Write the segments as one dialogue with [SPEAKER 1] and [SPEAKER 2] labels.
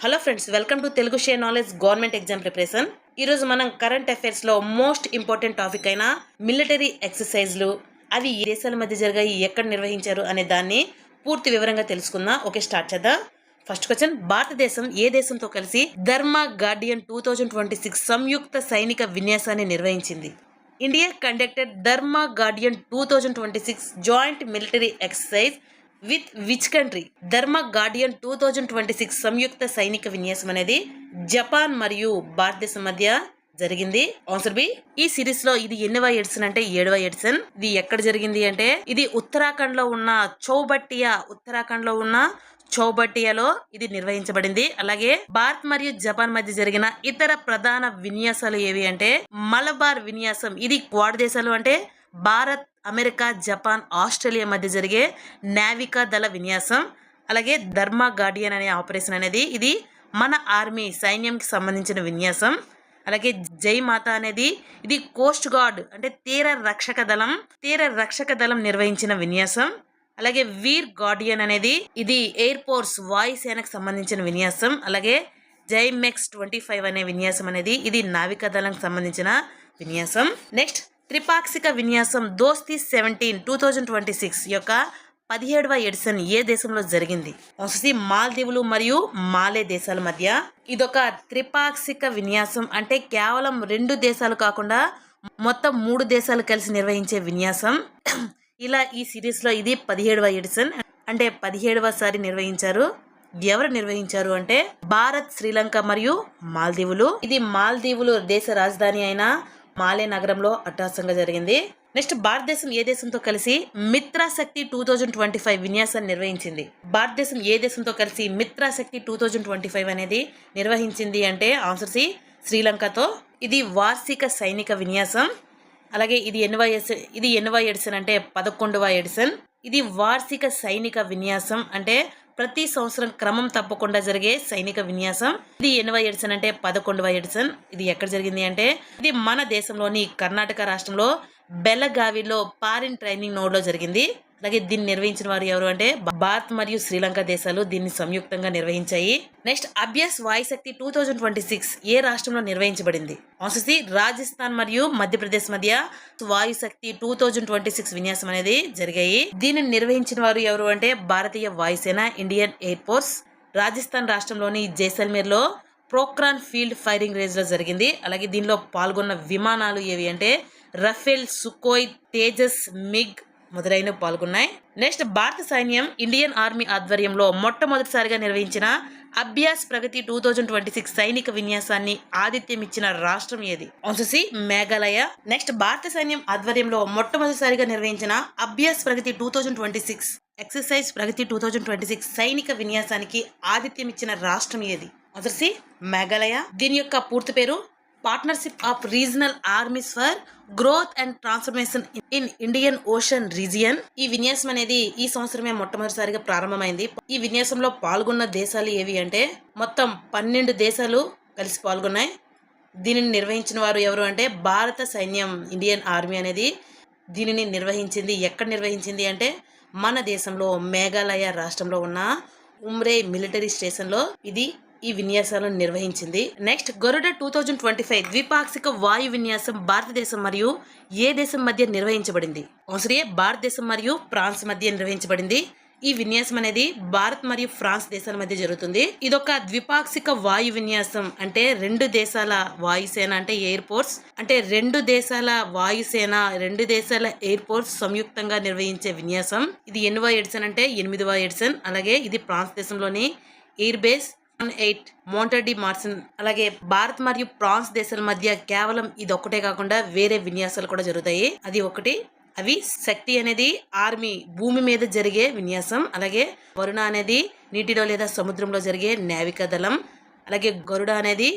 [SPEAKER 1] Hello friends, welcome to Telugu share knowledge government exam preparation. ఈరోజు మనం current అఫైర్స్లో most important topic అయిన military ఎక్సర్సైజ్లు అవి ఏ దేశాల మధ్య జరిగాయి, ఎక్కడ నిర్వహించారు అనే దాన్ని పూర్తి వివరంగా తెలుసుకుందాం. ఓకే, స్టార్ట్ చేద్దాం. ఫస్ట్ క్వశ్చన్, భారతదేశం ఏ దేశంతో కలిసి ధర్మా గార్డియన్ 2026 సంయుక్త సైనిక విన్యాసాన్ని నిర్వహించింది? India conducted Dharma Guardian 2026 joint military exercise with which country? Dharma Guardian 2026 సంయుక్త సైనిక విన్యాసం అనేది జపాన్ మరియు భారతదేశం మధ్య జరిగింది. Answer B. ఈ సిరీస్ లో ఇది ఎన్నవ ఎడిషన్ అంటే 7వ ఎడిషన్. ఇది ఎక్కడ జరిగింది అంటే ఇది ఉత్తరాఖండ్ లో ఉన్న చౌబట్టియాలో ఇది నిర్వహించబడింది. అలాగే భారత్ మరియు జపాన్ మధ్య జరిగిన ఇతర ప్రధాన విన్యాసాలు ఏవి అంటే మలబార్ విన్యాసం. ఇది క్వాడ్ దేశాలు అంటే భారత్, అమెరికా, జపాన్, ఆస్ట్రేలియా మధ్య జరిగే నావికా దళ విన్యాసం. అలాగే ధర్మా గార్డియన్ అనే ఆపరేషన్ అనేది ఇది మన ఆర్మీ సైన్యంకి సంబంధించిన విన్యాసం. అలాగే జై మాత అనేది ఇది కోస్ట్ గార్డ్ అంటే తీర రక్షక దళం నిర్వహించిన విన్యాసం. అలాగే వీర్ గార్డియన్ అనేది ఇది ఎయిర్ ఫోర్స్ వాయుసేనకు సంబంధించిన విన్యాసం. అలాగే జైమెక్స్ 25 అనే విన్యాసం అనేది ఇది నావికా దళంకి సంబంధించిన విన్యాసం. నెక్స్ట్, త్రిపాక్షిక విన్యాసం దోస్తీ 17 2026 యొక్క 17వ ఎడిషన్ ఏ దేశంలో జరిగింది? మాల్దీవులు మరియు మాలే దేశాల మధ్య ఇదొక త్రిపాక్షిక విన్యాసం. అంటే కేవలం 2 దేశాలు కాకుండా మొత్తం 3 దేశాలు కలిసి నిర్వహించే విన్యాసం. ఇలా ఈ సిరీస్ లో ఇది 17వ ఎడిషన్ అంటే 17వ సారి నిర్వహించారు. ఎవరు నిర్వహించారు అంటే భారత్, శ్రీలంక మరియు మాల్దీవులు. ఇది మాల్దీవులు దేశ రాజధాని అయిన మాలే నగరంలో అట్టహాసంగా జరిగింది. నెక్స్ట్, భారతదేశం ఏ దేశంతో కలిసి మిత్రశక్తి 2025 విన్యాసాన్ని నిర్వహించింది? భారతదేశం ఏ దేశంతో కలిసి మిత్రశక్తి 2025 అనేది నిర్వహించింది అంటే ఆన్సర్ సి, శ్రీలంకతో. ఇది వార్షిక సైనిక విన్యాసం. అలాగే ఇది ఎన్నవ ఎడిషన్ అంటే 11వ ఎడిషన్. ఇది వార్షిక సైనిక విన్యాసం అంటే ప్రతి సంవత్సరం క్రమం తప్పకుండా జరిగే సైనిక విన్యాసం. ఇది ఎన్నవ ఎడిషన్ అంటే 11వ ఎడిషన్. ఇది ఎక్కడ జరిగింది అంటే ఇది మన దేశంలోని కర్ణాటక రాష్ట్రంలో బెలగావిలో పారిన్ ట్రైనింగ్ నోడ్ లో జరిగింది. అలాగే దీన్ని నిర్వహించిన వారు ఎవరు అంటే భారత్ మరియు శ్రీలంక దేశాలు దీన్ని సంయుక్తంగా నిర్వహించాయి. నెక్స్ట్, అభ్యాస్ వాయుశక్తి 2026 ఏ రాష్ట్రంలో నిర్వహించబడింది? ఆన్సర్ సి, రాజస్థాన్ మరియు మధ్యప్రదేశ్ మధ్య వాయుశక్తి 2026 విన్యాసం అనేది జరిగాయి. దీనిని నిర్వహించిన వారు ఎవరు అంటే భారతీయ వాయుసేన, ఇండియన్ ఎయిర్ ఫోర్స్. రాజస్థాన్ రాష్ట్రంలోని జైసల్మేర్ లో ప్రోక్రాన్ ఫీల్డ్ ఫైరింగ్ రేంజ్ లో జరిగింది. అలాగే దీనిలో పాల్గొన్న విమానాలు ఏవి అంటే రఫేల్, సుకోయ్, తేజస్, మిగ్ మొదలైనవి పాల్గొన్నాయి. నెక్స్ట్, భారత సైన్యం ఇండియన్ ఆర్మీ ఆధ్వర్యంలో మొట్టమొదటిసారిగా నిర్వహించిన అభ్యాస్ ప్రగతి 2026 సైనిక విన్యాసాన్ని ఆతిథ్యం ఇచ్చిన రాష్ట్రం ఏది? Answer C, Meghalaya. నెక్స్ట్, భారత సైన్యం ఆధ్వర్యంలో మొట్టమొదటిసారిగా నిర్వహించిన అభ్యాస్ ప్రగతి 2026 ఎక్సర్సైజ్ ప్రగతి 2026 సైనిక విన్యాసానికి ఆతిథ్యం ఇచ్చిన రాష్ట్రం ఏది? Answer C, Meghalaya. దీని యొక్క పూర్తి పేరు partnership of regional armies for growth and transformation in Indian Ocean region. ఈ విన్యాసం అనేది ఈ సంవత్సరమే మొట్టమొదటిసారిగా ప్రారంభమైంది. ఈ విన్యాసంలో పాల్గొన్న దేశాలు ఏవి అంటే మొత్తం 12 దేశాలు కలిసి పాల్గొన్నాయి. దీనిని నిర్వహించిన వారు ఎవరు అంటే భారత సైన్యం, ఇండియన్ ఆర్మీ అనేది దీనిని నిర్వహించింది. ఎక్కడ నిర్వహించింది అంటే మన దేశంలో మేఘాలయ రాష్ట్రంలో ఉన్న ఉమ్రే మిలిటరీ స్టేషన్ లో ఇది ఈ విన్యాసాలను నిర్వహించింది. నెక్స్ట్, గరుడ 2025 ద్విపాక్షిక వాయు విన్యాసం భారతదేశం మరియు ఏ దేశం మధ్య నిర్వహించబడింది? ఆన్సర్ ఏ, భారతదేశం మరియు ఫ్రాన్స్ మధ్య నిర్వహించబడింది. ఈ విన్యాసం అనేది భారత్ మరియు ఫ్రాన్స్ దేశాల మధ్య జరుగుతుంది. ఇదొక ద్విపాక్షిక వాయు విన్యాసం అంటే 2 దేశాల వాయుసేన అంటే ఎయిర్ ఫోర్స్ అంటే 2 దేశాల వాయుసేన, 2 దేశాల ఎయిర్ ఫోర్స్ సంయుక్తంగా నిర్వహించే విన్యాసం. ఇది ఎన్నవ ఎడిషన్ అంటే 8వ ఎడిషన్. అలాగే ఇది ఫ్రాన్స్ దేశంలోని ఎయిర్ బేస్ 8 మోంటడి మార్సన్. అలాగే భారత్ మరియు ఫ్రాన్స్ దేశాల మధ్య కేవలం ఇది ఒక్కటే కాకుండా వేరే విన్యాసాలు కూడా జరుగుతాయి. అది ఒకటి, అవి శక్తి అనేది ఆర్మీ భూమి మీద జరిగే విన్యాసం. అలాగే వరుణ అనేది నీటిలో లేదా సముద్రంలో జరిగే నావికా దళం. అలాగే గరుడ అనేది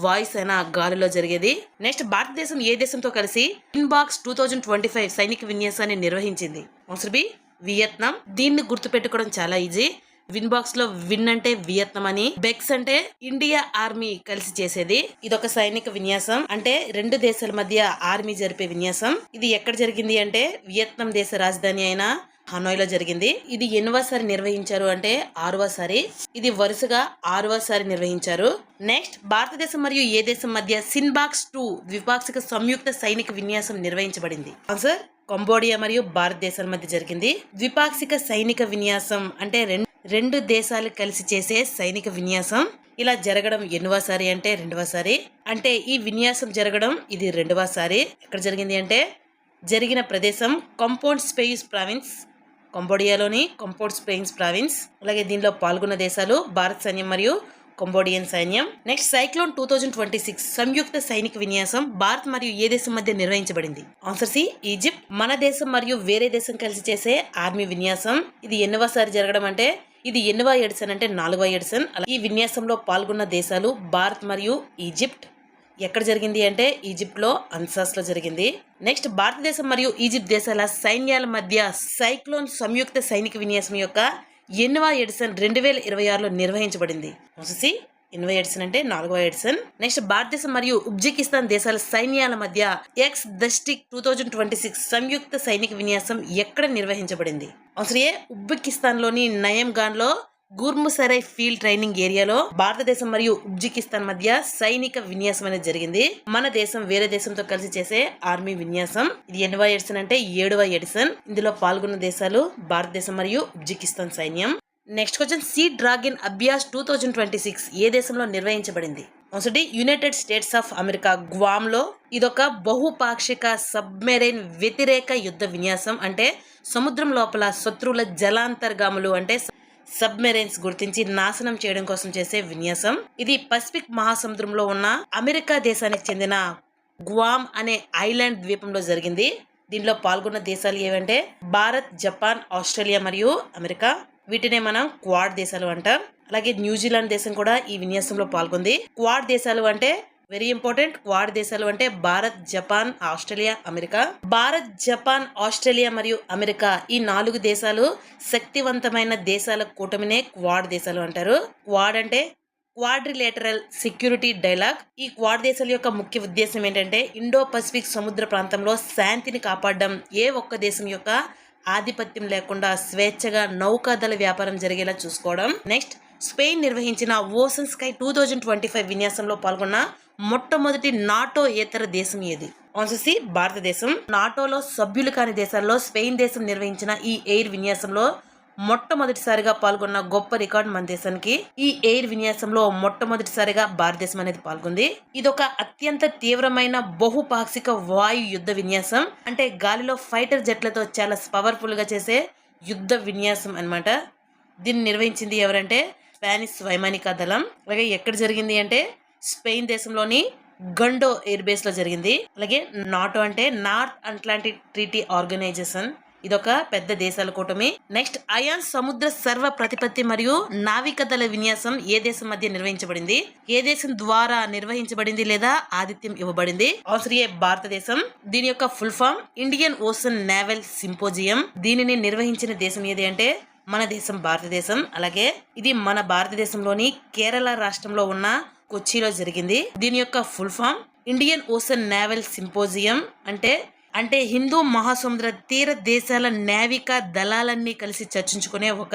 [SPEAKER 1] వాయుసేన గాలిలో జరిగేది. నెక్స్ట్, భారతదేశం ఏ దేశంతో కలిసి ఇన్బాక్స్ 2025 సైనిక విన్యాసాన్ని నిర్వహించింది? Answer B, Vietnam. దీన్ని గుర్తుపెట్టుకోవడం చాలా ఈజీ. విన్ బాక్స్ లో విన్ అంటే వియత్నాం అని, బెక్స్ అంటే ఇండియా ఆర్మీ కలిసి చేసేది. ఇదొక సైనిక విన్యాసం అంటే 2 దేశాల మధ్య ఆర్మీ జరిపే విన్యాసం. ఇది ఎక్కడ జరిగింది అంటే వియత్నాం దేశ రాజధాని అయిన హనోయ్ లో జరిగింది. ఇది ఎన్నోసారి నిర్వహించారు అంటే 6వసారి. ఇది వరుసగా 6వసారి నిర్వహించారు. నెక్స్ట్, భారతదేశం మరియు ఏ దేశం మధ్య సిన్బాక్స్ 2 ద్విపాక్షిక సంయుక్త సైనిక విన్యాసం నిర్వహించబడింది? ఆన్సర్, కంబోడియా మరియు భారతదేశాల మధ్య జరిగింది. ద్విపాక్షిక సైనిక విన్యాసం అంటే రెండు దేశాలు కలిసి చేసే సైనిక విన్యాసం. ఇలా జరగడం ఎన్నోసారి అంటే 2వసారి. అంటే ఈ విన్యాసం జరగడం ఇది 2వసారి. ఎక్కడ జరిగింది అంటే జరిగిన ప్రదేశం కంపౌండ్ స్పేస్ ప్రావిన్స్, కంబోడియాలోని కంపౌండ్ స్పేస్ ప్రావిన్స్. అలాగే దీనిలో పాల్గొన్న దేశాలు భారత సైన్యం మరియు కంబోడియన్ సైన్యం. నెక్స్ట్, సైక్లోన్ 2026 సంయుక్త సైనిక విన్యాసం భారత్ మరియు ఏ దేశం మధ్య నిర్వహించబడింది? Answer C, Egypt. మన దేశం మరియు వేరే దేశం కలిసి చేసే ఆర్మీ విన్యాసం. ఇది ఎన్నోసారి జరగడం అంటే ఇది ఎన్నవ ఎడిషన్ అంటే 4వ ఎడిషన్. ఈ విన్యాసంలో పాల్గొన్న దేశాలు భారత్ మరియు ఈజిప్ట్. ఎక్కడ జరిగింది అంటే ఈజిప్ట్ లో అన్సాస్ లో జరిగింది. నెక్స్ట్, భారతదేశం మరియు ఈజిప్ట్ దేశాల సైన్యాల మధ్య సైక్లోన్ సంయుక్త సైనిక విన్యాసం యొక్క ఎన్నవ ఎడిషన్ 2026లో నిర్వహించబడింది? సి, ఎన్నవ ఎడిషన్ అంటే 4వ ఎడిషన్. నెక్స్ట్, భారతదేశం మరియు ఉజ్బెకిస్తాన్ దేశాల సైన్యాల మధ్య ఎక్స్ దస్టిక్ 2026 సంయుక్త సైనిక విన్యాసం ఎక్కడ నిర్వహించబడింది? ఆన్సర్ ఏ, ఉజ్బెకిస్తాన్ లోని నయంగాన్ లో గుర్ముసరై ఫీల్డ్ ట్రైనింగ్ ఏరియాలో భారతదేశం మరియు ఉజ్బెకిస్తాన్ మధ్య సైనిక విన్యాసం అనేది జరిగింది. మన దేశం వేరే దేశంతో కలిసి చేసే ఆర్మీ విన్యాసం. ఇది ఎన్నవ ఎడిషన్ అంటే 7వ ఎడిషన్. ఇందులో పాల్గొన్న దేశాలు భారతదేశం మరియు ఉజ్బెకిస్తాన్ సైన్యం. నెక్స్ట్ క్వశ్చన్, సీ డ్రాగన్ అభ్యాస్ 2026 ఏ దేశంలో నిర్వహించబడింది? Answer D, United States of America Guam లో. ఇదొక బహుపాక్షిక సబ్మెరైన్ వ్యతిరేక యుద్ధ విన్యాసం. అంటే సముద్రం లోపల శత్రువుల జలాంతర్గాములు అంటే సబ్మెరైన్స్ గుర్తించి నాశనం చేయడం కోసం చేసే విన్యాసం. ఇది పసిఫిక్ మహాసముద్రంలో ఉన్న అమెరికా దేశానికి చెందిన గ్వామ్ అనే ఐలాండ్ ద్వీపంలో జరిగింది. దీనిలో పాల్గొన్న దేశాలు ఏవంటే భారత్, జపాన్, ఆస్ట్రేలియా మరియు అమెరికా. వీటినే మనం క్వాడ్ దేశాలు అంటాం. అలాగే న్యూజిలాండ్ దేశం కూడా ఈ విన్యాసంలో పాల్గొంది. క్వాడ్ దేశాలు అంటే వెరీ ఇంపార్టెంట్. క్వాడ్ దేశాలు అంటే Bharat, Japan, Australia, America. Bharat, Japan, Australia మరియు అమెరికా ఈ 4 దేశాలు శక్తివంతమైన దేశాల కూటమినే క్వాడ్ దేశాలు అంటారు. క్వాడ్ అంటే క్వాడ్రిలేటరల్ సెక్యూరిటీ డైలాగ్. ఈ క్వాడ్ దేశాల యొక్క ముఖ్య ఉద్దేశం ఏంటంటే ఇండో పసిఫిక్ సముద్ర ప్రాంతంలో శాంతిని కాపాడడం, ఏ ఒక్క దేశం యొక్క ఆధిపత్యం లేకుండా స్వేచ్ఛగా నౌకాదళ వ్యాపారం జరిగేలా చూసుకోవడం. నెక్స్ట్, స్పెయిన్ నిర్వహించిన ఓషన్ స్కై 2025 విన్యాసంలో పాల్గొన్న మొట్టమొదటి నాటో ఏతర దేశం ఏది? ఆన్సర్ సి, భారతదేశం. నాటోలో సభ్యులు కాని దేశాల్లో స్పెయిన్ దేశం నిర్వహించిన ఈ ఎయిర్ విన్యాసంలో మొట్టమొదటిసారిగా పాల్గొన్న గొప్ప రికార్డు మన దేశానికి. ఈ ఎయిర్ విన్యాసంలో మొట్టమొదటిసారిగా భారతదేశం అనేది పాల్గొంది. ఇదొక అత్యంత తీవ్రమైన బహుపాక్షిక వాయు యుద్ధ విన్యాసం. అంటే గాలిలో ఫైటర్ జెట్లతో చాలా పవర్ఫుల్ గా చేసే యుద్ధ విన్యాసం అన్నమాట. దీన్ని నిర్వహించింది ఎవరంటే స్పానిష్ వైమానిక దళం. అలాగే ఎక్కడ జరిగింది అంటే స్పెయిన్ దేశంలోని గండో ఎయిర్ బేస్ లో జరిగింది. అలాగే నాటో అంటే నార్త్ అట్లాంటిక్ ట్రీటీ ఆర్గనైజేషన్. ఇదొక పెద్ద దేశాల కూటమి. నెక్స్ట్, అయాన్ సముద్ర సర్వ ప్రతిపత్తి మరియు నావికదళ విన్యాసం ఏ దేశం మధ్య నిర్వహించబడింది? ఏ దేశం ద్వారా నిర్వహించబడింది లేదా ఆతిథ్యం ఇవ్వబడింది? ఆన్సర్ ఏ, భారతదేశం. దీని యొక్క full form Indian Ocean naval symposium. దీనిని నిర్వహించిన దేశం ఏది అంటే మన దేశం భారతదేశం. అలాగే ఇది మన భారతదేశంలోని కేరళ రాష్ట్రంలో ఉన్న కొచ్చిలో జరిగింది. దీని యొక్క full form Indian Ocean naval symposium. అంటే హిందూ మహాసముద్ర తీర దేశాల నావికా దళాలన్నీ కలిసి చర్చించుకునే ఒక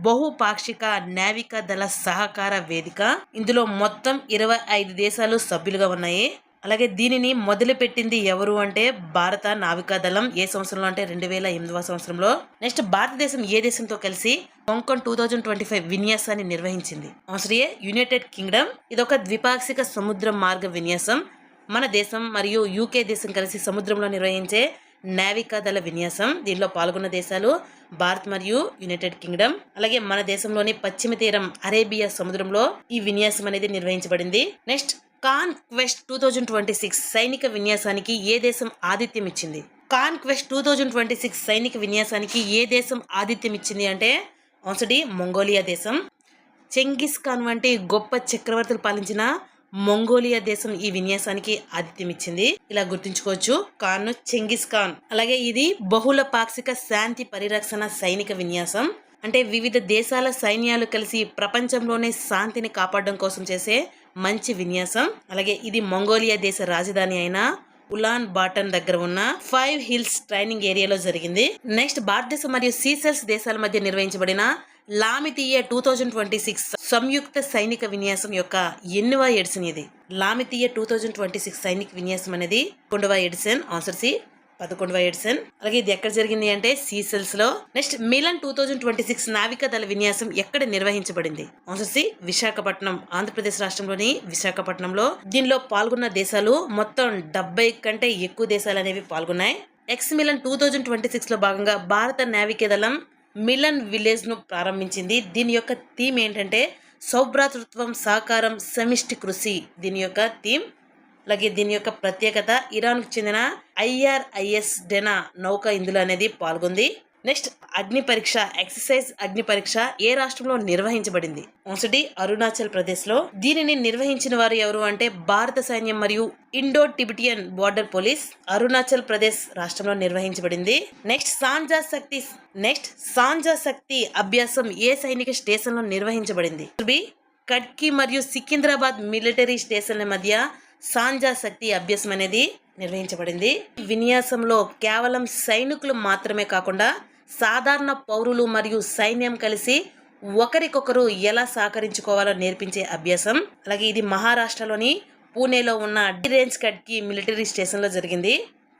[SPEAKER 1] బహుపాక్షిక నావికా దళ సహకార వేదిక. ఇందులో మొత్తం 25 దేశాలు సభ్యులుగా ఉన్నాయి. అలాగే దీనిని మొదలుపెట్టింది ఎవరు అంటే భారత నావికా దళం. ఏ సంవత్సరంలో అంటే 2008వ సంవత్సరంలో. నెక్స్ట్, భారతదేశం ఏ దేశంతో కలిసి కొంకణ్ 2025 విన్యాసాన్ని నిర్వహించింది? ఆన్సర్ ఏ, యునైటెడ్ కింగ్డమ్. ఇదొక ద్విపాక్షిక సముద్ర మార్గ విన్యాసం. మన దేశం మరియు యూకే దేశం కలిసి సముద్రంలో నిర్వహించే నావికా దళ విన్యాసం. దీనిలో పాల్గొన్న దేశాలు భారత్ మరియు యునైటెడ్ కింగ్డమ్. అలాగే మన దేశంలోని పశ్చిమ తీరం అరేబియా సముద్రంలో ఈ విన్యాసం అనేది నిర్వహించబడింది. నెక్స్ట్, కాన్క్వెస్ట్ 2026 సైనిక విన్యాసానికి ఏ దేశం ఆతిథ్యం ఇచ్చింది? కాన్క్వెస్ట్ 2026 సైనిక విన్యాసానికి ఏ దేశం ఆతిథ్యం ఇచ్చింది అంటే ఆన్సర్ డి, మంగోలియా దేశం. చెంగిస్ ఖాన్ వంటి గొప్ప చక్రవర్తులు పాలించిన మంగోలియా దేశం ఈ విన్యాసానికి ఆతిథ్యం ఇచ్చింది. ఇలా గుర్తుంచుకోవచ్చు, ఖాన్ చెంగిస్ ఖాన్. అలాగే ఇది బహుళ పాక్షిక శాంతి పరిరక్షణ సైనిక విన్యాసం. అంటే వివిధ దేశాల సైన్యాలు కలిసి ప్రపంచంలోనే శాంతిని కాపాడడం కోసం చేసే మంచి విన్యాసం. అలాగే ఇది మంగోలియా దేశ రాజధాని అయిన ఉలాన్ బాటన్ దగ్గర ఉన్న 5 హిల్స్ ట్రైనింగ్ ఏరియాలో జరిగింది. నెక్స్ట్ భారతదేశం మరియు సీసెల్స్ దేశాల మధ్య నిర్వహించబడిన లామితీయ 2026 సంయుక్త సైనిక విన్యాసం యొక్క ఎన్నవ ఎడిషన్ ఇది? లామితీయ 2026 సైనిక విన్యాసం అనేది 11వ ఎడిషన్. ఆన్సర్ సి 11వ ఎడిషన్. అలాగే ఇది ఎక్కడ జరిగింది అంటే సీసెల్స్ లో. నెక్స్ట్ మిలన్ 2026 నావికా దళ విన్యాసం ఎక్కడ నిర్వహించబడింది? ఆన్సర్ సి విశాఖపట్నం, ఆంధ్రప్రదేశ్ రాష్ట్రంలోని విశాఖపట్నంలో. దీనిలో పాల్గొన్న దేశాలు మొత్తం 70 కంటే ఎక్కువ దేశాలు అనేవి పాల్గొన్నాయి. ఎక్స్ మిలన్ 2026 లో భాగంగా భారత నావికా దళం మిలన్ విలేజ్ ను ప్రారంభించింది. దీని యొక్క థీమ్ ఏంటంటే సౌభ్రాతృత్వం, సహకారం, సమిష్టి కృషి దీని యొక్క థీమ్. అలాగే దీని యొక్క ప్రత్యేకత ఇరాన్కు చెందిన IRIS డెనా నౌక ఇందులో అనేది పాల్గొంది. నెక్స్ట్ అగ్ని పరీక్ష, ఎక్సర్సైజ్ అగ్ని పరీక్ష ఏ రాష్ట్రంలో నిర్వహించబడింది? ఆన్సర్ డి అరుణాచల్ ప్రదేశ్ లో. దీనిని నిర్వహించిన వారు ఎవరు అంటే భారత సైన్యం మరియు Indo Tibetan border police, Arunachal Pradesh రాష్ట్రంలో నిర్వహించబడింది. నెక్స్ట్ సాంజా శక్తి అభ్యాసం ఏ సైనిక స్టేషన్ లో నిర్వహించబడింది? బి కడ్కి మరియు సికింద్రాబాద్ మిలిటరీ స్టేషన్ల మధ్య సాంజా శక్తి అభ్యాసం అనేది నిర్వహించబడింది. విన్యాసంలో కేవలం సైనికులు మాత్రమే కాకుండా సాధారణ పౌరులు మరియు సైన్యం కలిసి ఒకరికొకరు ఎలా సహకరించుకోవాలో నేర్పించే అభ్యాసం. అలాగే ఇది మహారాష్ట్రలోని పూణేలో ఉన్న రేంజ్ కడ్కి మిలిటరీ స్టేషన్ లో జరిగింది.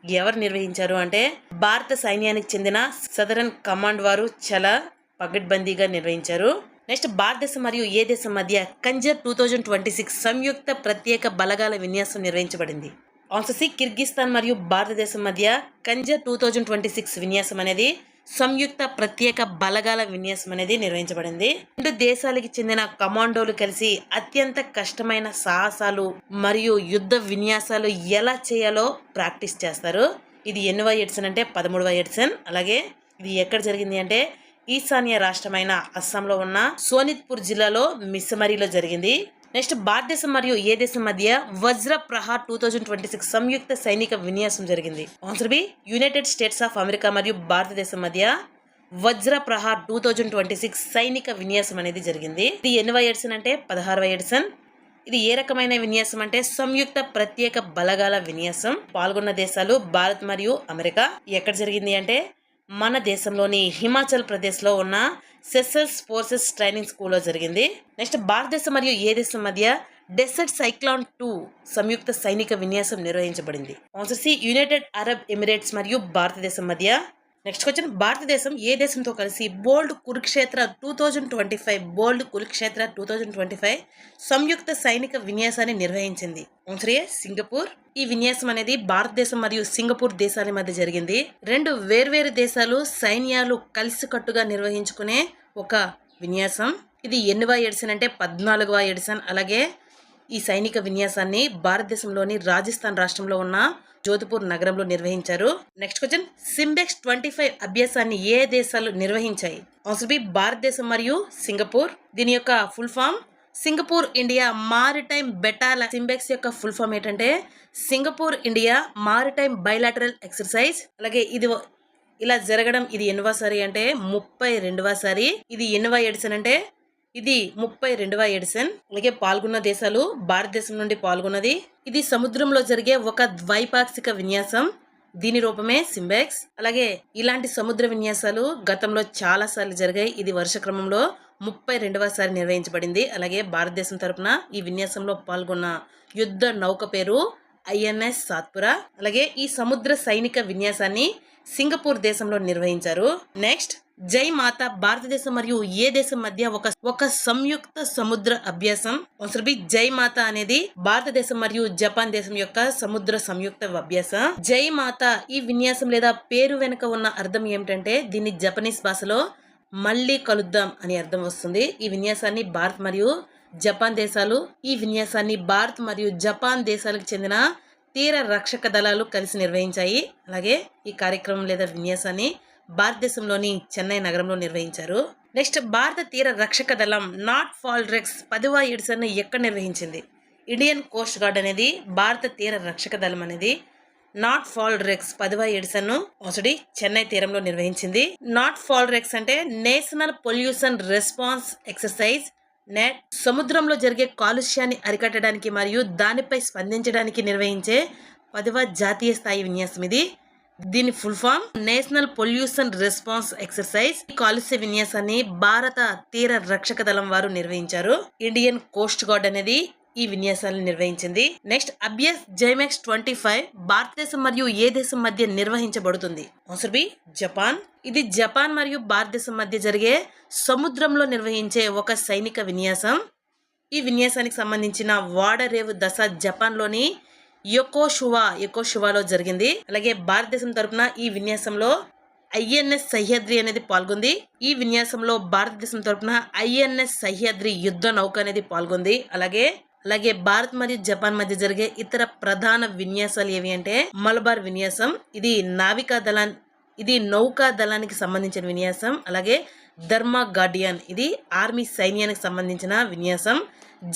[SPEAKER 1] ఎవరు నిర్వహించారు అంటే భారత సైన్యానికి చెందిన సదరన్ కమాండ్ వారు చాలా పగడ్బందీగా నిర్వహించారు. నెక్స్ట్ భారతదేశం మరియు ఏ దేశం మధ్య కంజర్ 2026 సంయుక్త ప్రత్యేక బలగాల విన్యాసం నిర్వహించబడింది? ఆన్సర్ సి కిర్గిస్తాన్ మరియు భారతదేశం మధ్య కంజర్ 2026 విన్యాసం అనేది సంయుక్త ప్రత్యేక బలగాల విన్యాసం అనేది నిర్వహించబడింది. రెండు దేశాలకి చెందిన కమాండోలు కలిసి అత్యంత కష్టమైన సాహసాలు మరియు యుద్ధ విన్యాసాలు ఎలా చేయాలో ప్రాక్టీస్ చేస్తారు. ఇది ఎన్నవ ఎడిషన్ అంటే 13వ ఎడిషన్. అలాగే ఇది ఎక్కడ జరిగింది అంటే ఈశాన్య రాష్ట్రమైన అస్సాంలో ఉన్న సోనిత్పూర్ జిల్లాలో మిస్సమరిలో జరిగింది. నెక్స్ట్ భారతదేశం మరియు ఏ దేశం మధ్య వజ్ర ప్రహార్ 2026 సంయుక్త సైనిక విన్యాసం జరిగింది? Answer B United States of America మరియు భారతదేశం మధ్య వజ్ర ప్రహార్ 2026 సైనిక విన్యాసం అనేది జరిగింది. ఇది ఎన్నవ ఎడిషన్ అంటే 16వ ఎడిషన్. ఇది ఏ రకమైన విన్యాసం అంటే సంయుక్త ప్రత్యేక బలగాల విన్యాసం. పాల్గొన్న దేశాలు భారత్ మరియు అమెరికా. ఎక్కడ జరిగింది అంటే మన దేశంలోని హిమాచల్ ప్రదేశ్ లో ఉన్న సెసల్స్ ఫోర్సెస్ ట్రైనింగ్ స్కూల్లో జరిగింది. నెక్స్ట్ భారతదేశం మరియు ఏ దేశం మధ్య డెసర్ట్ సైక్లాన్ 2 సంయుక్త సైనిక విన్యాసం నిర్వహించబడింది? Answer C United Arab Emirates మరియు భారతదేశం మధ్య. నెక్స్ట్ క్వశ్చన్ భారతదేశం ఏ దేశంతో కలిసి బోల్డ్ కురుక్షేత్ర 2025 సంయుక్త సైనిక విన్యాసాన్ని నిర్వహించింది? ఆన్సర్ ఏ సింగపూర్. ఈ విన్యాసం అనేది భారతదేశం మరియు సింగపూర్ దేశాల మధ్య జరిగింది. రెండు వేర్వేరు దేశాలు సైన్యాలు కలిసికట్టుగా నిర్వహించుకునే ఒక విన్యాసం. ఇది ఎన్నవ ఎడిషన్ అంటే 14వ ఎడిషన్. అలాగే ఈ సైనిక విన్యాసాన్ని భారతదేశంలోని రాజస్థాన్ రాష్ట్రంలో ఉన్న జోధ్పూర్ నగరంలో నిర్వహించారు. నెక్స్ట్ క్వశ్చన్ సింబెక్స్ 25 అభ్యాసాన్ని ఏ దేశాలు నిర్వహించాయి? ఆన్సర్ బి భారతదేశం మరియు సింగపూర్. దీని యొక్క full form Singapore India maritime battalion. Simbex యొక్క ఫుల్ ఫామ్ ఏంటంటే Singapore India maritime bilateral exercise. అలాగే ఇది ఇలా జరగడం ఇది ఎన్నవసారి అంటే 32వసారి. ఇది ఎన్నవ ఎడిషన్ అంటే ఇది 32వ ఎడిషన్. అలాగే పాల్గొన్న దేశాలు భారతదేశం నుండి పాల్గొన్నది. ఇది సముద్రంలో జరిగే ఒక ద్వైపాక్షిక విన్యాసం. దీని రూపమే సింబెక్స్. అలాగే ఇలాంటి సముద్ర విన్యాసాలు గతంలో చాలా సార్లు జరిగాయి. ఇది వరుస క్రమంలో 32వసారి నిర్వహించబడింది. అలాగే భారతదేశం తరపున ఈ విన్యాసంలో పాల్గొన్న యుద్ధ నౌక పేరు INS సాత్పురా. అలాగే ఈ సముద్ర సైనిక విన్యాసాన్ని సింగపూర్ దేశంలో నిర్వహించారు. నెక్స్ట్ జై మాత భారతదేశం మరియు ఏ దేశం మధ్య ఒక సంయుక్త సముద్ర అభ్యాసం? ఆన్సర్ బి జై మాత అనేది భారతదేశం మరియు జపాన్ దేశం యొక్క సముద్ర సంయుక్త అభ్యాసం. జై మాత ఈ విన్యాసం లేదా పేరు వెనుక ఉన్న అర్థం ఏమిటంటే దీన్ని జపనీస్ భాషలో మళ్ళీ కలుద్దాం అని అర్థం వస్తుంది. ఈ విన్యాసాన్ని భారత్ మరియు జపాన్ దేశాలకు చెందిన తీర రక్షక దళాలు కలిసి నిర్వహించాయి. అలాగే ఈ కార్యక్రమం లేదా విన్యాసాన్ని భారతదేశంలోని చెన్నై నగరంలో నిర్వహించారు. నెక్స్ట్ భారత తీర రక్షక దళం నాట్ ఫాల్ రెక్స్ 10వ ఎడిషన్ ఎక్కడ నిర్వహించింది? ఇండియన్ కోస్ట్ గార్డ్ అనేది భారత తీర రక్షక దళం అనేది నాట్ ఫాల్ రెక్స్ 10వ ఎడిషన్ ఆల్రెడీ చెన్నై తీరంలో నిర్వహించింది. నాట్ ఫాల్ రెక్స్ అంటే national pollution response exercise net. సముద్రంలో జరిగే కాలుష్యాన్ని అరికట్టడానికి మరియు దానిపై స్పందించడానికి నిర్వహించే 10వ జాతీయ స్థాయి విన్యాసం ఇది. దీని full form national pollution response exercise. ఈ కాలుష్య విన్యాసాన్ని భారత తీర రక్షక దళం వారు నిర్వహించారు. ఇండియన్ కోస్ట్ గార్డ్ అనేది ఈ విన్యాసాలను నిర్వహించింది. నెక్స్ట్ అభ్యాస్ జైమాక్స్ 25 భారతదేశం మరియు ఏ దేశం మధ్య నిర్వహించబడుతుంది? Answer B Japan. ఇది జపాన్ మరియు భారతదేశం మధ్య జరిగే సముద్రంలో నిర్వహించే ఒక సైనిక విన్యాసం. ఈ విన్యాసానికి సంబంధించిన వాడరేవు దశ జపాన్ లోని యొకోషువాలో జరిగింది. అలాగే భారతదేశం తరపున ఈ విన్యాసంలో ఐఎన్ఎస్ సహ్యాద్రి అనేది పాల్గొంది. ఈ విన్యాసంలో భారతదేశం తరపున ఐఎన్ఎస్ సహ్యాద్రి యుద్ధ నౌక అనేది పాల్గొంది. అలాగే భారత్ మరియు జపాన్ మధ్య జరిగే ఇతర ప్రధాన విన్యాసాలు ఏవి అంటే మలబార్ విన్యాసం. ఇది నౌకా దళానికి సంబంధించిన విన్యాసం. అలాగే ధర్మా గార్డియన్ ఇది ఆర్మీ సైన్యానికి సంబంధించిన విన్యాసం.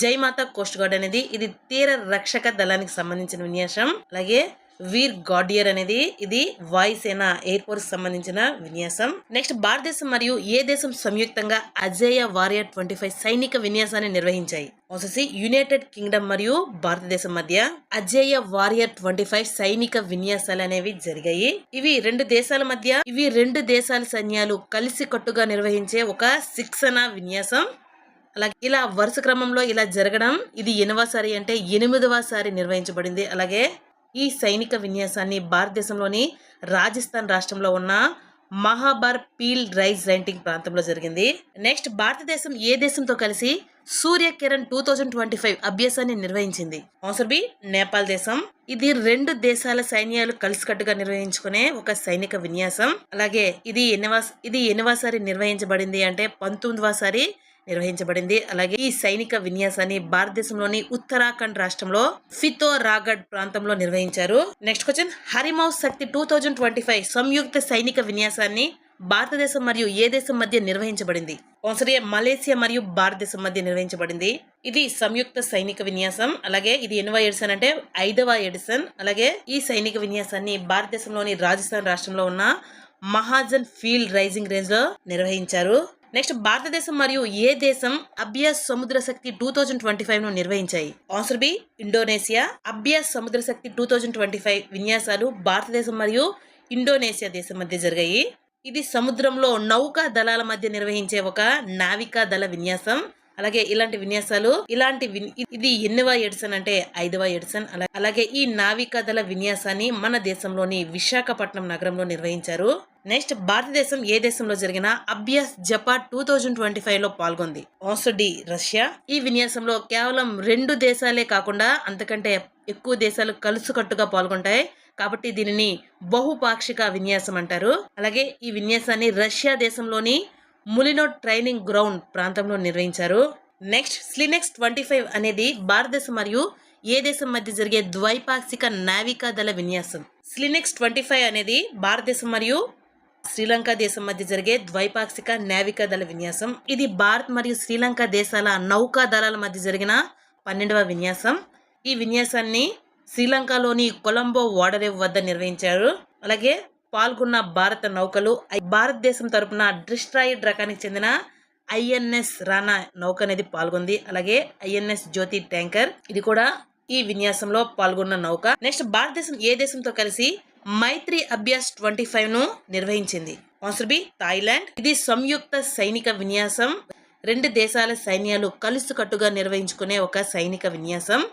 [SPEAKER 1] జైమాత కోస్ట్ గార్డ్ అనేది ఇది తీర రక్షక దళానికి సంబంధించిన విన్యాసం. అలాగే వీర్ గార్డియర్ అనేది ఇది వాయుసేన ఎయిర్ ఫోర్స్ సంబంధించిన విన్యాసం. నెక్స్ట్ భారతదేశం మరియు ఏ దేశం సంయుక్తంగా అజేయ వారియర్ 25 సైనిక విన్యాసాన్ని నిర్వహించాయి? ఆన్సర్ యునైటెడ్ కింగ్డమ్ మరియు భారతదేశం మధ్య అజేయ వారియర్ 25 సైనిక విన్యాసాలు అనేవి జరిగాయి. ఇవి రెండు దేశాల సైన్యాలు కలిసి కట్టుగా నిర్వహించే ఒక శిక్షణ విన్యాసం. అలాగే ఇలా వరుస క్రమంలో ఇలా జరగడం ఇది ఎన్నవసారి అంటే 8వసారి నిర్వహించబడింది. అలాగే ఈ సైనిక విన్యాసాన్ని భారతదేశంలోని రాజస్థాన్ రాష్ట్రంలో ఉన్న మహాబార్ పీల్ రైజ్ రైంటింగ్ ప్రాంతంలో జరిగింది. నెక్స్ట్ భారతదేశం ఏ దేశంతో కలిసి సూర్య కిరణ్ 2025 అభ్యాసాన్ని నిర్వహించింది? ఆన్సర్ బి నేపాల్ దేశం. ఇది రెండు దేశాల సైన్యాలు కలిసికట్టుగా నిర్వహించుకునే ఒక సైనిక విన్యాసం. అలాగే ఇది ఎన్నవసారి నిర్వహించబడింది అంటే 19వసారి నిర్వహించబడింది. అలాగే ఈ సైనిక విన్యాసాన్ని భారతదేశంలోని ఉత్తరాఖండ్ రాష్ట్రంలో ఫితోరాగఢ్ ప్రాంతంలో నిర్వహించారు. నెక్స్ట్ క్వశ్చన్ హరిమౌస్ శక్తి 2025 సంయుక్త సైనిక విన్యాసాన్ని భారతదేశం మరియు ఏ దేశం మధ్య నిర్వహించబడింది? ఆన్సర్ ఏ మలేసియా మరియు భారతదేశం మధ్య నిర్వహించబడింది. ఇది సంయుక్త సైనిక విన్యాసం. అలాగే ఇది ఎన్నవ ఎడిషన్ అంటే 5వ ఎడిషన్. అలాగే ఈ సైనిక విన్యాసాన్ని భారతదేశంలోని రాజస్థాన్ రాష్ట్రంలో ఉన్న మహాజన్ ఫీల్డ్ రైజింగ్ రేంజ్ లో నిర్వహించారు. నెక్స్ట్ భారతదేశం మరియు ఏ దేశం అభ్యాస్ సముద్ర శక్తి 2025 ను నిర్వహించాయి? Answer B Indonesia. అభ్యాస్ సముద్ర శక్తి 2025 విన్యాసాలు భారతదేశం మరియు ఇండోనేషియా దేశం మధ్య జరిగాయి. ఇది సముద్రంలో నౌకా దళాల మధ్య నిర్వహించే ఒక నావికా దళ విన్యాసం. అలాగే ఇది ఎన్నవ ఎడిషన్ అంటే 5వ ఎడిషన్. అలాగే ఈ నావికా దళ విన్యాసాన్ని మన దేశంలోని విశాఖపట్నం నగరంలో నిర్వహించారు. నెక్స్ట్ భారతదేశం ఏ దేశంలో జరిగిన అభ్యాస్ జపాన్ 2025 లో పాల్గొంది? Answer D Russia. ఈ విన్యాసంలో కేవలం 2 దేశాలే కాకుండా అంతకంటే ఎక్కువ దేశాలు కలుసుకట్టుగా పాల్గొంటాయి కాబట్టి దీనిని బహుపాక్షిక విన్యాసం అంటారు. అలాగే ఈ విన్యాసాన్ని రష్యా దేశంలోని ములినో ట్రైనింగ్ గ్రౌండ్ ప్రాంతంలో నిర్వహించారు. నెక్స్ట్ స్లినెక్స్ 25 అనేది భారతదేశం మరియు ఏ దేశం మధ్య జరిగే ద్వైపాక్షిక నావికా దళ విన్యాసం? స్లినెక్స్ 25 అనేది భారతదేశం మరియు శ్రీలంక దేశం మధ్య జరిగే ద్వైపాక్షిక నావికా దళ విన్యాసం. ఇది భారత్ మరియు శ్రీలంక దేశాల నౌకా దళాల మధ్య జరిగిన 12వ విన్యాసం. ఈ విన్యాసాన్ని శ్రీలంకలోని కొలంబో ఓడరేవు వద్ద నిర్వహించారు. అలాగే పాల్గొన్న భారత నౌకలు భారతదేశం తరపున డిస్ట్రాయిడ్ రకానికి చెందిన ఐఎన్ఎస్ రాణా నౌక అనేది పాల్గొంది. అలాగే ఐఎన్ఎస్ జ్యోతి ట్యాంకర్ ఇది కూడా ఈ విన్యాసంలో పాల్గొన్న నౌక. నెక్స్ట్ భారతదేశం ఏ దేశంతో కలిసి మైత్రి అభ్యాస్ 25 ను నిర్వహించింది? Answer B Thailand. ఇది సంయుక్త సైనిక విన్యాసం. 2 దేశాల సైన్యాలు కలిసికట్టుగా నిర్వహించుకునే ఒక సైనిక విన్యాసం.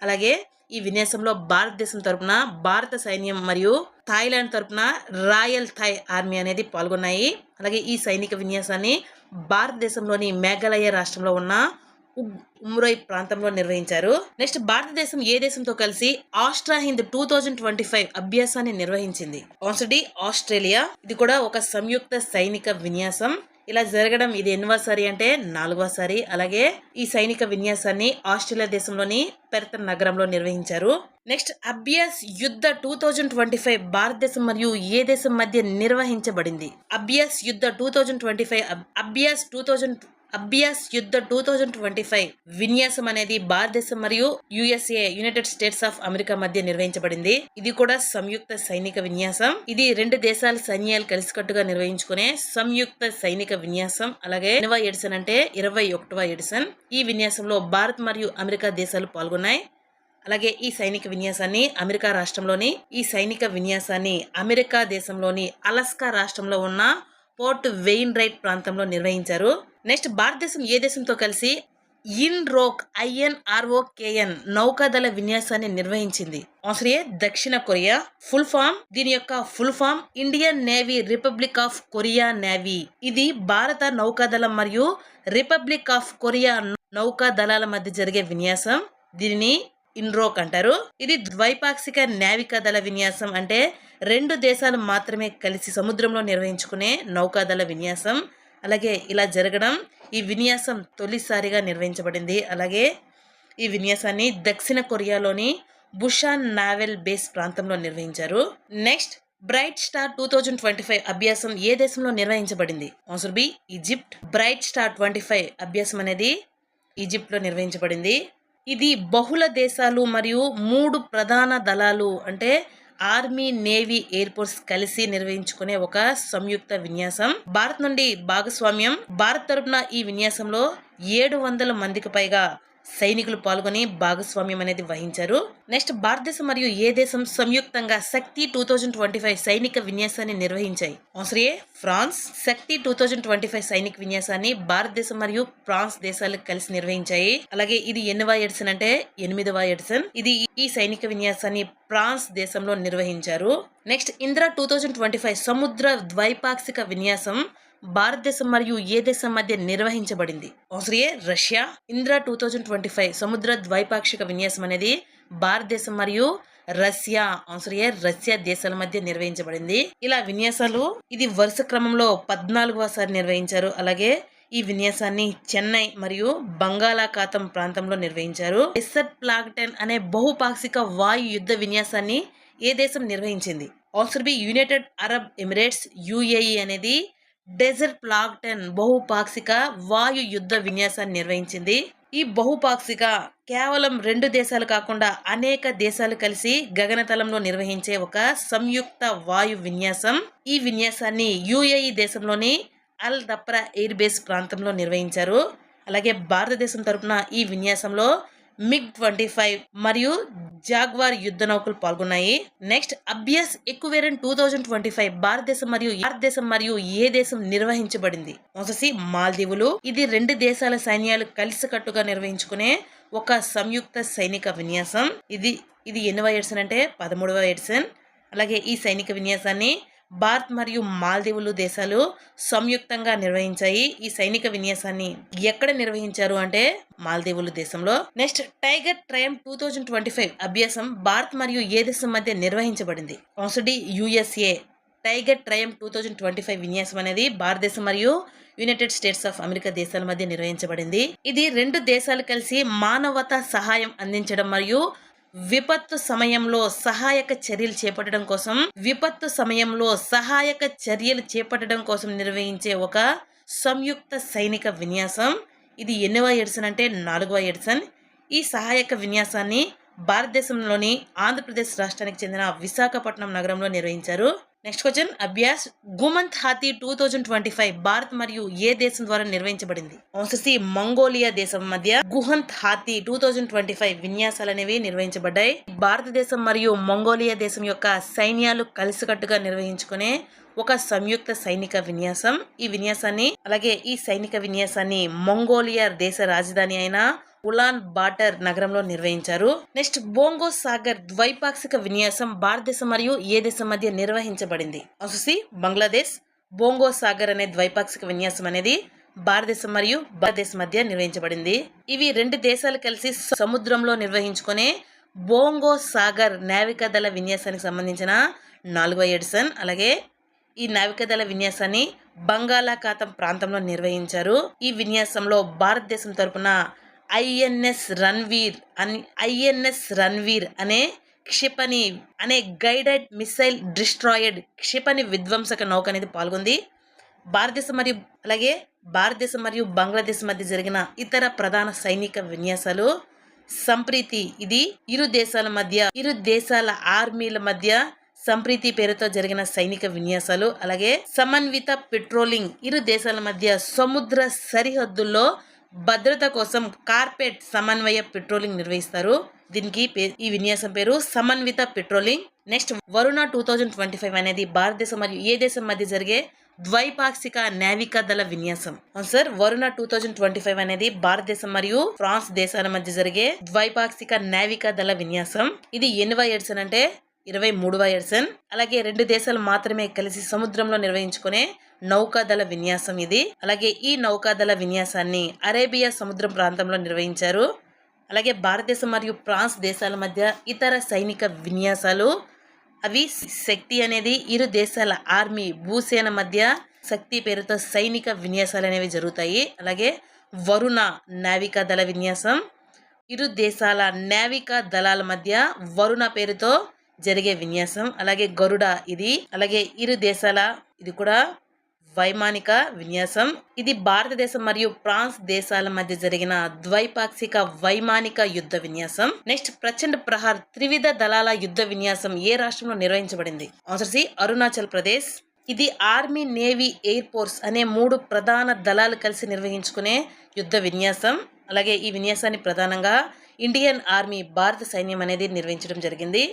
[SPEAKER 1] అలాగే ఈ విన్యాసంలో భారతదేశం తరపున భారత సైన్యం మరియు థాయిలాండ్ తరపున రాయల్ థాయ్ ఆర్మీ అనేది పాల్గొన్నాయి. అలాగే ఈ సైనిక విన్యాసాన్ని భారతదేశంలోని మేఘాలయ రాష్ట్రంలో ఉన్న ఉమ్రోయ్ ప్రాంతంలో నిర్వహించారు. నెక్స్ట్ భారతదేశం ఏ దేశంతో కలిసి ఆస్ట్రా హింద్ 2025 అభ్యాసాన్ని నిర్వహించింది? Answer D Australia. ఇది కూడా ఒక సంయుక్త సైనిక విన్యాసం. ఇలా జరగడం ఇది ఎన్నవసారి అంటే 4వసారి. అలాగే ఈ సైనిక విన్యాసాన్ని ఆస్ట్రేలియా దేశంలోని పెర్త్ నగరంలో నిర్వహించారు. నెక్స్ట్ అభ్యాస్ యుద్ధ 2025 భారతదేశం మరియు ఏ దేశం మధ్య నిర్వహించబడింది? అభ్యాస్ యుద్ధ 2025 అభ్యాస్ యుద్ధ 2025 విన్యాసం అనేది భారతదేశం మరియు USA United States of America మధ్య నిర్వహించబడింది. ఇది కూడా సంయుక్త సైనిక విన్యాసం. ఇది 2 దేశాల సైన్యాలు కలిసికట్టుగా నిర్వహించుకునే సంయుక్త సైనిక విన్యాసం. అలాగే 8వ ఎడిషన్ అంటే 21వ ఎడిషన్. ఈ విన్యాసంలో భారత్ మరియు అమెరికా దేశాలు పాల్గొన్నాయి. అలాగే ఈ సైనిక విన్యాసాన్ని అమెరికా దేశంలోని అలస్కా రాష్ట్రంలో ఉన్న పోర్ట్ వెయిన్ రైట్ ప్రాంతంలో నిర్వహించారు. నెక్స్ట్ భారతదేశం ఏ దేశంతో కలిసి INROKN నౌకాదళ విన్యాసాన్ని నిర్వహించింది? ఆన్సర్ ఏ దక్షిణ కొరియా. దీని యొక్క full form Indian Navy Republic of Korea Navy. ఇది భారత నౌకాదళం మరియు రిపబ్లిక్ ఆఫ్ కొరియా నౌకాదళాల మధ్య జరిగే విన్యాసం. దీనిని ఇన్రోక్ అంటారు. ఇది ద్వైపాక్షిక నావికాదళ విన్యాసం, అంటే రెండు దేశాలు మాత్రమే కలిసి సముద్రంలో నిర్వహించుకునే నౌకాదళ విన్యాసం. అలాగే ఇలా జరగడం, ఈ విన్యాసం తొలిసారిగా నిర్వహించబడింది. అలాగే ఈ విన్యాసాన్ని దక్షిణ కొరియాలోని బుషాన్ నావెల్ బేస్ ప్రాంతంలో నిర్వహించారు. నెక్స్ట్ బ్రైట్ స్టార్ 2025 అభ్యాసం ఏ దేశంలో నిర్వహించబడింది? Answer B Egypt. Bright Star 25 అభ్యాసం అనేది ఈజిప్ట్ లో నిర్వహించబడింది. ఇది బహుళ దేశాలు మరియు 3 ప్రధాన దళాలు అంటే ఆర్మీ, నేవీ, ఎయిర్ ఫోర్స్ కలిసి నిర్వహించుకునే ఒక సంయుక్త విన్యాసం. భారత్ నుండి భాగస్వామ్యం. భారత్ తరపున ఈ విన్యాసంలో 700 మందికి పైగా సైనికులు పాల్గొని భాగస్వామ్యం అనేది వహించారు. నెక్స్ట్ భారతదేశం మరియు ఏ దేశం సంయుక్తంగా శక్తి 2025 సైనిక విన్యాసాన్ని నిర్వహించాయి? ఆన్సర్ ఏ ఫ్రాన్స్. శక్తి 2025 సైనిక విన్యాసాన్ని భారతదేశం మరియు ఫ్రాన్స్ దేశాలు కలిసి నిర్వహించాయి. అలాగే ఇది ఎన్నవ ఎడిషన్ అంటే 8వ ఎడిషన్. ఇది ఈ సైనిక విన్యాసాన్ని ఫ్రాన్స్ దేశంలో నిర్వహించారు. నెక్స్ట్ ఇంద్ర 2025 సముద్ర ద్వైపాక్షిక విన్యాసం భారతదేశం మరియు ఏ దేశం మధ్య నిర్వహించబడింది? ఆన్సర్ ఏ రష్యా. ఇంద్ర 2025 సముద్ర ద్వైపాక్షిక విన్యాసం అనేది భారతదేశం మరియు రష్యా, ఆన్సర్ ఏ రష్యా దేశాల మధ్య నిర్వహించబడింది. ఇలా విన్యాసాలు ఇది వరుస క్రమంలో 14వ సారి నిర్వహించారు. అలాగే ఈ విన్యాసాన్ని చెన్నై మరియు బంగాళాఖాతం ప్రాంతంలో నిర్వహించారు. డెసర్ట్ ప్లాగ్టన్ అనే బహుపాక్షిక వాయు యుద్ధ విన్యాసాన్ని ఏ దేశం నిర్వహించింది? Answer B United Arab Emirates, UAE అనేది డెజర్ట్ ప్లాగ్టన్ బహుపాక్షిక వాయు యుద్ధ విన్యాసాన్ని నిర్వహించింది. ఈ బహుపాక్షిక కేవలం 2 దేశాలు కాకుండా అనేక దేశాలు కలిసి గగనతలంలో నిర్వహించే ఒక సంయుక్త వాయు విన్యాసం. ఈ విన్యాసాన్ని UAE దేశంలోని అల్ దప్రా ఎయిర్ బేస్ ప్రాంతంలో నిర్వహించారు. అలాగే భారతదేశం తరపున ఈ విన్యాసంలో MiG-25 మరియు జాగ్వార్ యుద్ధ నౌకలు పాల్గొన్నాయి. నెక్స్ట్ అభ్యాస్ ఎక్విరెంట్ 2025 భారతదేశం మరియు ఏ దేశం నిర్వహించబడింది? ఆన్సర్ మాల్దీవులు. ఇది 2 దేశాల సైన్యాలు కలిసికట్టుగా నిర్వహించుకునే ఒక సంయుక్త సైనిక విన్యాసం. ఇది ఎన్నవ ఎడిషన్ అంటే 13వ ఎడిషన్. అలాగే ఈ సైనిక విన్యాసాన్ని భారత్ మరియు మాల్దీవులు దేశాలు సంయుక్తంగా నిర్వహించాయి. ఈ సైనిక విన్యాసాన్ని ఎక్కడ నిర్వహించారు అంటే మాల్దీవులు దేశంలో. నెక్స్ట్ టైగర్ ట్రయంఫ్ 2025 అభ్యాసం భారత్ మరియు ఏ దేశం మధ్య నిర్వహించబడింది? Answer D USA. Tiger Triumph 2025 విన్యాసం అనేది భారతదేశం మరియు యునైటెడ్ స్టేట్స్ ఆఫ్ అమెరికా దేశాల మధ్య నిర్వహించబడింది. ఇది 2 దేశాలు కలిసి మానవతా సహాయం అందించడం మరియు విపత్తు సమయంలో సహాయక చర్యలు చేపట్టడం కోసం నిర్వహించే ఒక సంయుక్త సైనిక విన్యాసం. ఇది ఎన్నవ ఎడిషన్ అంటే 4వ ఎడిషన్. ఈ సహాయక విన్యాసాన్ని భారతదేశంలోని ఆంధ్రప్రదేశ్ రాష్ట్రానికి చెందిన విశాఖపట్నం నగరంలో నిర్వహించారు. నెక్స్ట్ క్వశ్చన్ అభ్యాస్ గుమంత్ హాతీ 2025 భారత్ మరియు ఏ దేశం ద్వారా నిర్వహించబడింది? ఆన్సర్ సి మంగోలియా దేశం మధ్య గుహంత్ హాతీ 2025 విన్యాసాలు అనేవి నిర్వహించబడ్డాయి. భారతదేశం మరియు మంగోలియా దేశం యొక్క సైన్యాలు కలిసికట్టుగా నిర్వహించుకునే ఒక సంయుక్త సైనిక విన్యాసం. ఈ సైనిక విన్యాసాన్ని మంగోలియా దేశ రాజధాని అయిన ఉలాన్ బాటర్ నగరంలో నిర్వహించారు. నెక్స్ట్ బోంగో సాగర్ ద్వైపాక్షిక విన్యాసం భారతదేశం మరియు ఏ దేశం మధ్య నిర్వహించబడింది? ఆన్సర్ బంగ్లాదేశ్. బోంగో సాగర్ అనే ద్వైపాక్షిక విన్యాసం అనేది భారతదేశం మరియు బంగ్లాదేశ్ మధ్య నిర్వహించబడింది. ఇవి 2 దేశాలు కలిసి సముద్రంలో నిర్వహించుకునే బోంగో సాగర్ నావికాదళ విన్యాసానికి సంబంధించిన 4వ ఎడిషన్. అలాగే ఈ నావికాదళ విన్యాసాన్ని బంగాళాఖాతం ప్రాంతంలో నిర్వహించారు. ఈ విన్యాసంలో భారతదేశం తరపున INS రణ్వీర్ అనే గైడెడ్ మిసైల్ డిస్ట్రాయర్డ్ క్షిపణి విధ్వంసక నౌక అనేది పాల్గొంది. భారతదేశం మరియు బంగ్లాదేశ్ మధ్య జరిగిన ఇతర ప్రధాన సైనిక విన్యాసాలు సంప్రీతి. ఇది ఇరు దేశాల ఆర్మీల మధ్య సంప్రీతి పేరుతో జరిగిన సైనిక విన్యాసాలు. అలాగే సమన్విత పెట్రోలింగ్ ఇరు దేశాల మధ్య సముద్ర సరిహద్దుల్లో భద్రత కోసం కార్పెట్ సమన్వయ పెట్రోలింగ్ నిర్వహిస్తారు. దీనికి ఈ విన్యాసం పేరు సమన్విత పెట్రోలింగ్. నెక్స్ట్ వరుణ 2025 అనేది భారతదేశం మరియు ఏ దేశం మధ్య జరిగే ద్వైపాక్షిక నావికా దళ విన్యాసం. సార్, వరుణ 2025 అనేది భారతదేశం మరియు ఫ్రాన్స్ దేశాల మధ్య జరిగే ద్వైపాక్షిక నావికా దళ విన్యాసం. ఇది ఎన్నివ ఎడిషన్ అంటే 23వ ఎడిషన్. అలాగే 2 దేశాలు మాత్రమే కలిసి సముద్రంలో నిర్వహించుకునే నౌకాదళ విన్యాసం ఇది. అలాగే ఈ నౌకాదళ విన్యాసాన్ని అరేబియా సముద్రం ప్రాంతంలో నిర్వహించారు. అలాగే భారతదేశం మరియు ఫ్రాన్స్ దేశాల మధ్య ఇతర సైనిక విన్యాసాలు అవి శక్తి అనేది ఇరు దేశాల ఆర్మీ భూసేన మధ్య శక్తి పేరుతో సైనిక విన్యాసాలు అనేవి జరుగుతాయి. అలాగే వరుణ నావికా దళ విన్యాసం ఇరు దేశాల నావికా దళాల మధ్య వరుణ పేరుతో జరిగే విన్యాసం. అలాగే గరుడ ఇది. అలాగే ఇరు దేశాల ఇది కూడా వైమానిక విన్యాసం. ఇది భారతదేశం మరియు ఫ్రాన్స్ దేశాల మధ్య జరిగిన ద్వైపాక్షిక వైమానిక యుద్ధ విన్యాసం. నెక్స్ట్ ప్రచండ్ ప్రహార్ త్రివిధ దళాల యుద్ధ విన్యాసం ఏ రాష్ట్రంలో నిర్వహించబడింది? Answer C Arunachal Pradesh. ఇది ఆర్మీ, నేవీ, ఎయిర్ ఫోర్స్ అనే 3 ప్రధాన దళాలు కలిసి నిర్వహించుకునే యుద్ధ విన్యాసం. అలాగే ఈ విన్యాసాన్ని ప్రధానంగా ఇండియన్ ఆర్మీ, భారత సైన్యం అనేది నిర్వహించడం జరిగింది.